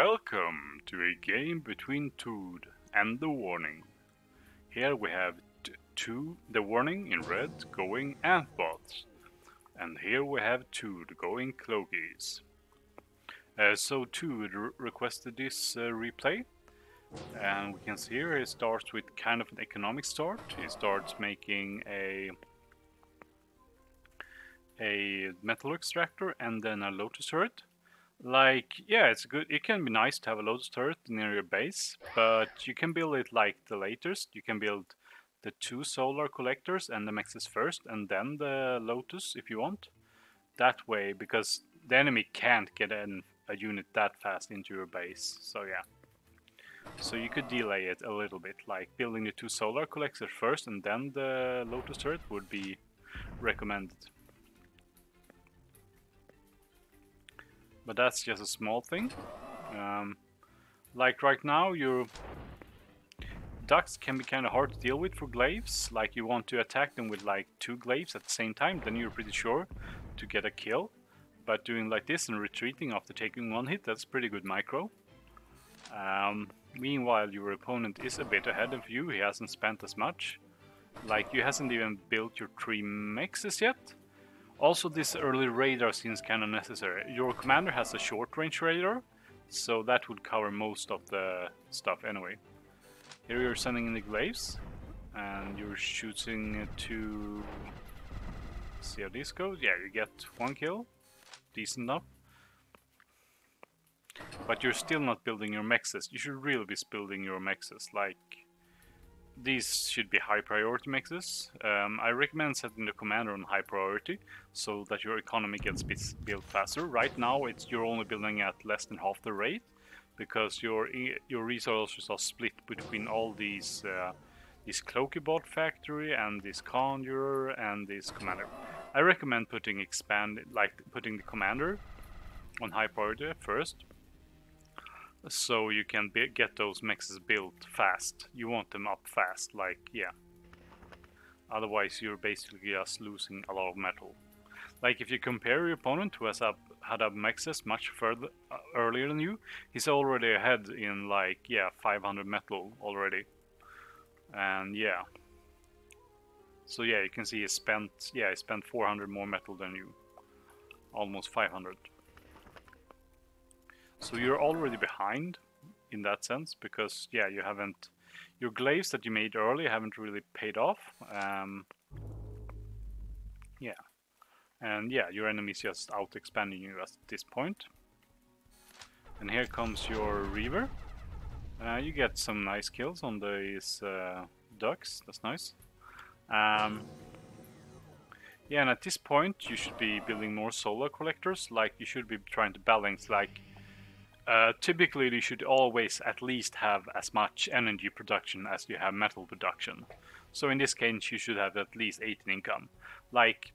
Welcome to a game between Toude and TheWarning. Here we have TheWarning in red going Antbots, and here we have Toude going Cloakies. So Toude requested this replay, and we can see here it starts with kind of an economic start. He starts making a metal extractor and then a lotus turret. Like, yeah, it's good. It can be nice to have a lotus turret near your base, but you can build it like the latest. You can build the 2 solar collectors and the mexes first, and then the lotus if you want. That way, because the enemy can't get a unit that fast into your base. So yeah. So you could delay it a little bit, like building the 2 solar collectors first and then the lotus turret would be recommended. But that's just a small thing. Like right now, your ducks can be kind of hard to deal with for glaives. Like you want to attack them with like 2 glaives at the same time, then you're pretty sure to get a kill. But doing like this and retreating after taking 1 hit, that's pretty good micro. Meanwhile, your opponent is a bit ahead of you. He hasn't spent as much. Like you hasn't even built your 3 mexes yet. Also, this early radar seems kind of necessary. Your commander has a short-range radar, so that would cover most of the stuff anyway. Here you're sending in the glaives, and you're shooting to... see how this goes. Yeah, you get 1 kill. Decent enough. But you're still not building your mexes. You should really be building your mexes. Like, these should be high priority mexes. I recommend setting the commander on high priority so that your economy gets built faster. Right now you're only building at less than half the rate because your resources are split between all these this Cloakybot factory and this conjurer and this commander. I recommend putting the commander on high priority first, so you can get those mexes built fast. You want them up fast, like, yeah. Otherwise you're basically just losing a lot of metal. Like if you compare your opponent who has had up mexes much further earlier than you, he's already ahead in like, yeah, 500 metal already. And yeah. So yeah, you can see he spent 400 more metal than you. Almost 500. So you're already behind in that sense, because yeah, you haven't, your glaives that you made early haven't really paid off. Yeah, and yeah, your enemy's just out expanding you at this point. And here comes your Reaver. You get some nice kills on these ducks. That's nice. Yeah, and at this point you should be building more solar collectors. Like you should be trying to balance, like. Typically, you should always at least have as much energy production as you have metal production. So in this case, you should have at least 18 income. Like,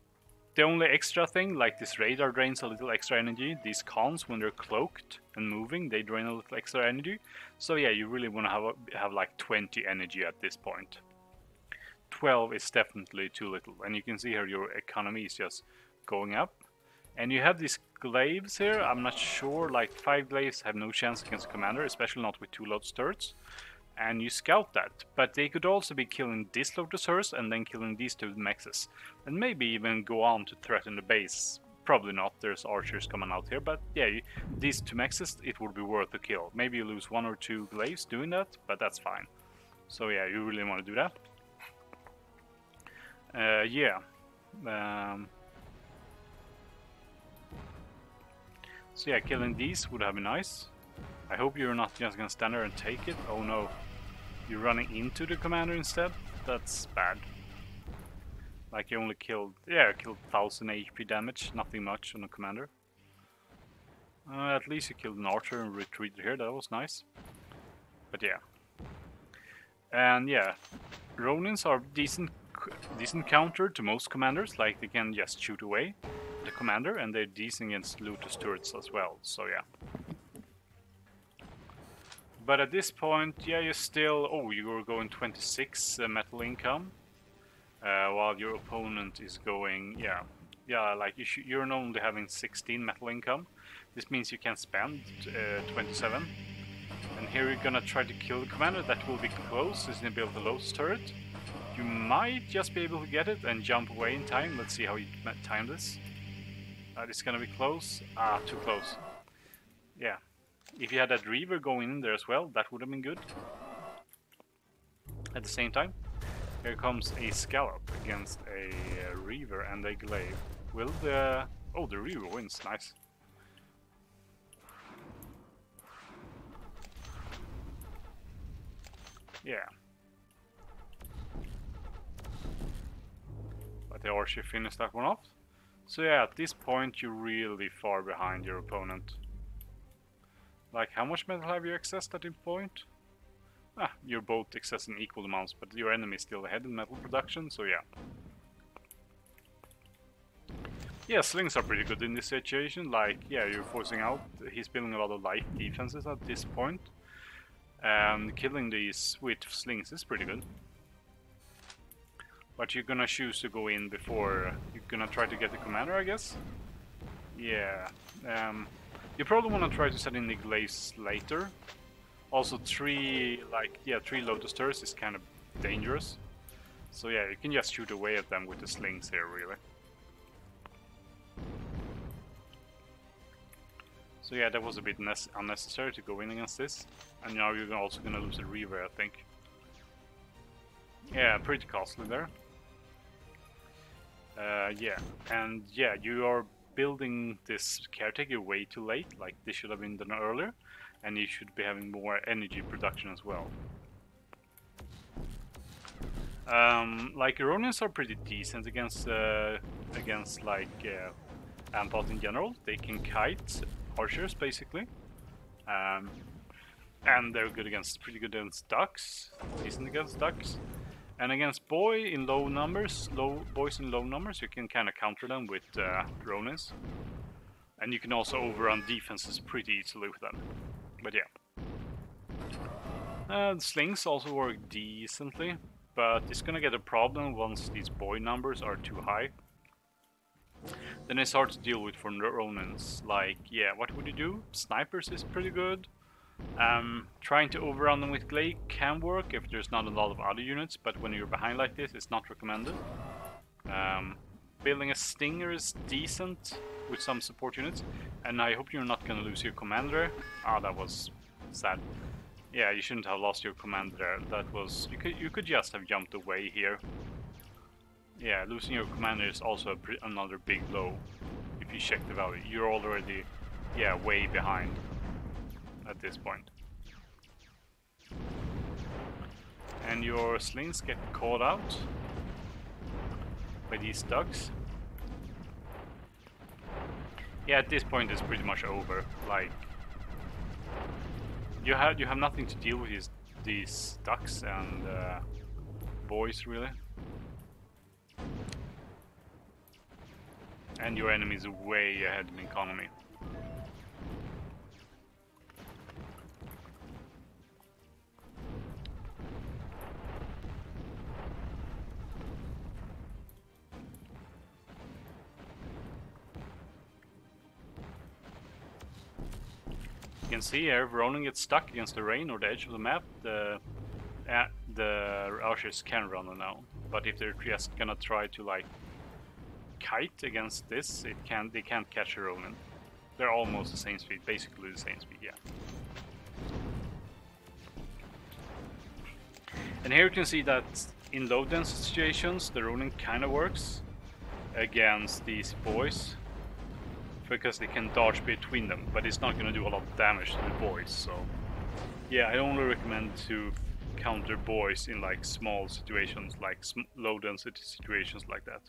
the only extra thing, like this radar drains a little extra energy. These cons, when they're cloaked and moving, they drain a little extra energy. So yeah, you really want to have like 20 energy at this point. 12 is definitely too little. And you can see here your economy is just going up. And you have these glaives here. I'm not sure, like 5 glaives have no chance against a commander, especially not with 2 lotus turrets. And you scout that, but they could also be killing this lotus turret and then killing these 2 mexes. And maybe even go on to threaten the base. Probably not, there's archers coming out here, but yeah, these 2 mexes, it would be worth a kill. Maybe you lose 1 or 2 glaives doing that, but that's fine. So yeah, you really want to do that. Yeah. So yeah, killing these would have been nice. I hope you're not just gonna stand there and take it. Oh no. You're running into the commander instead? That's bad. Like you only killed 1000 HP damage, nothing much on the commander. At least you killed an archer and retreated here, that was nice. But yeah. And yeah, Ronins are decent counter to most commanders, like they can just shoot away the commander, and they're decent against lotus turrets as well, so yeah. But at this point, yeah, you're still, you're going 26 metal income, while your opponent is going, like you're only having 16 metal income. This means you can spend 27. And here you're gonna try to kill the commander. That will be close. He's gonna build the Lotus turret. You might just be able to get it and jump away in time. Let's see how you time this. It's gonna be close. Ah, too close. Yeah. If you had that Reaver going in there as well, that would have been good. At the same time, here comes a Scallop against a Reaver and a Glaive. Will the... Oh, the Reaver wins. Nice. Yeah. But the Archer finished that one off. So yeah, at this point you're really far behind your opponent. Like, how much metal have you accessed at this point? Ah, you're both accessing equal amounts, but your enemy is still ahead in metal production, so yeah. Yeah, slings are pretty good in this situation. Like, yeah, you're forcing out. He's building a lot of light defenses at this point. And killing these with slings is pretty good. But you're gonna choose to go in before you're gonna try to get the commander, I guess? Yeah. You probably wanna try to set in the glaze later. Also, three Lotus turrets is kind of dangerous. So yeah, you can just shoot away at them with the slings here, really. So yeah, that was a bit unnecessary to go in against this. And now you're also gonna lose a Reaver, I think. Yeah, pretty costly there. Yeah, and yeah, you are building this caretaker way too late. Like, this should have been done earlier. And you should be having more energy production as well. Like, Iranians are pretty decent against like Ampot in general. They can kite archers basically, and they're good against pretty good against ducks, decent against ducks, and against boys in low numbers, you can kind of counter them with drones, and you can also overrun defenses pretty easily with them. But yeah. The slings also work decently, but it's gonna get a problem once these boy numbers are too high. Then it's hard to deal with for Ronins. Like, yeah, what would you do? Snipers is pretty good. Trying to overrun them with Glaive can work if there's not a lot of other units, but when you're behind like this, it's not recommended. Building a Stinger is decent with some support units, and I hope you're not gonna lose your commander. Ah, that was sad. Yeah, you shouldn't have lost your commander there. That was... You could just have jumped away here. Yeah, losing your commander is also another big blow. If you check the value, you're already, yeah, way behind at this point. And your slings get caught out by these ducks. Yeah, at this point it's pretty much over. Like, you have nothing to deal with these ducks and boys, really. And your enemy is way ahead in economy. You can see here, if Ronan gets stuck against the rain or the edge of the map, the archers can run now. But if they're just gonna try to like kite against this, they can't catch a Ronin. They're almost the same speed, basically the same speed, yeah. And here you can see that in low density situations, the Ronin kind of works against these boys, because they can dodge between them, but it's not going to do a lot of damage to the boys. So yeah, I only recommend to counter boys in like small situations, like low density situations like that.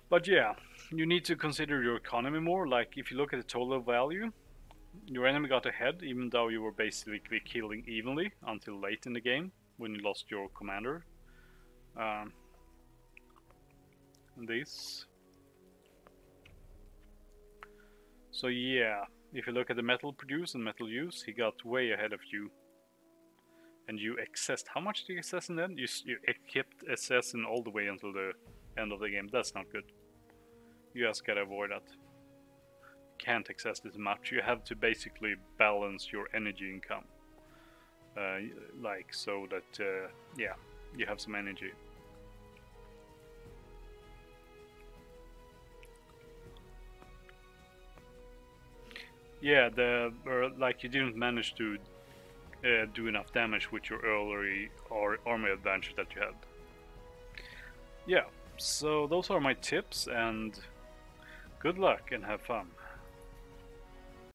But yeah, you need to consider your economy more. Like, if you look at the total value, your enemy got ahead even though you were basically killing evenly until late in the game when you lost your commander. This. So yeah, if you look at the metal produced and metal use, he got way ahead of you. And you accessed, how much did you access in then? You kept accessing all the way until the end of the game. That's not good. You just gotta avoid that. can't access this much. You have to basically balance your energy income, like so that yeah, you have some energy. Yeah, like you didn't manage to do enough damage with your early army advantage that you had. Yeah, so those are my tips, and good luck and have fun.